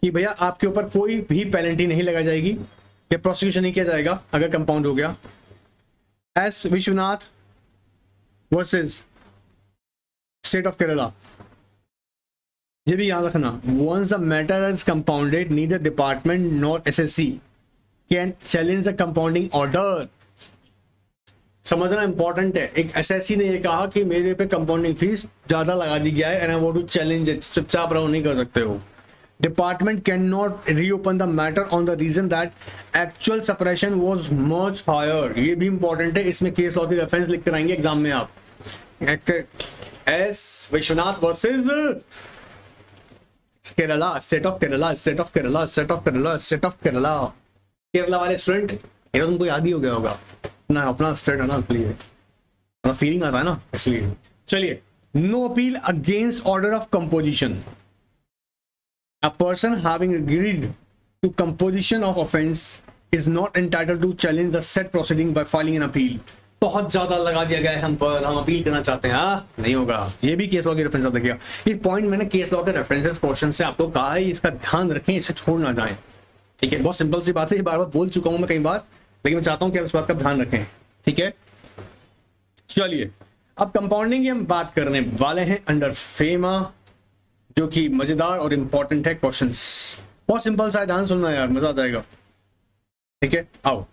कि भैया आपके ऊपर कोई भी पेनल्टी नहीं लगाई जाएगी या प्रोसिक्यूशन नहीं किया जाएगा अगर कंपाउंड हो गया। S Vishwanath versus state of Kerala, ये भी याद रखना, once the matter is compounded neither department nor SSC can challenge the compounding order. समझना इंपॉर्टेंट है। एक एसएससी ने ये कहा कि मेरे पे कंपाउंडिंग फीस ज्यादा लगा दी गया है and I want to challenge it, चुपचाप रहो, नहीं कर सकते हो। Department cannot reopen the matter on the reason that actual suppression was much higher। ये भी इंपॉर्टेंट है, इसमें केस लॉ की रेफरेंस लिख कर आएंगे एग्जाम में आप। S Vishwanath versus Kerala, state of Kerala, state of Kerala, state of Kerala, state of Kerala. Kerala वाले स्टूडेंट ये तो तुमको याद ही हो गया होगा ना, अपना स्टेट है ना, इसलिए फीलिंग आता है ना, इसलिए। चलिए, no appeal against order of composition. A person having agreed to composition of offense is not entitled to challenge the said proceeding by filing an appeal। बहुत ज्यादा लगा दिया गया है हम पर, हम अपील करना चाहते हैं, नहीं होगा। ये भी केस लॉ के रेफरेंस देखिएगा। इस पॉइंट मैंने केस लॉ के रेफरेंसेस क्वेश्चन से आपको कहा है, इसका ध्यान रखें, इसे छोड़ ना जाएं, ठीक है। बहुत सिंपल सी बात है, ये बार बार बोल चुका हूं मैं कई बार, लेकिन मैं चाहता हूं कि आप इस बात का ध्यान रखें, ठीक है। चलिए, अब कंपाउंडिंग की हम बात करने वाले हैं अंडर फेमा, जो कि मजेदार और इंपॉर्टेंट है क्वेश्चंस। बहुत सिंपल सा है, ध्यान सुनना यार, मजा आ जाएगा, ठीक है। आओ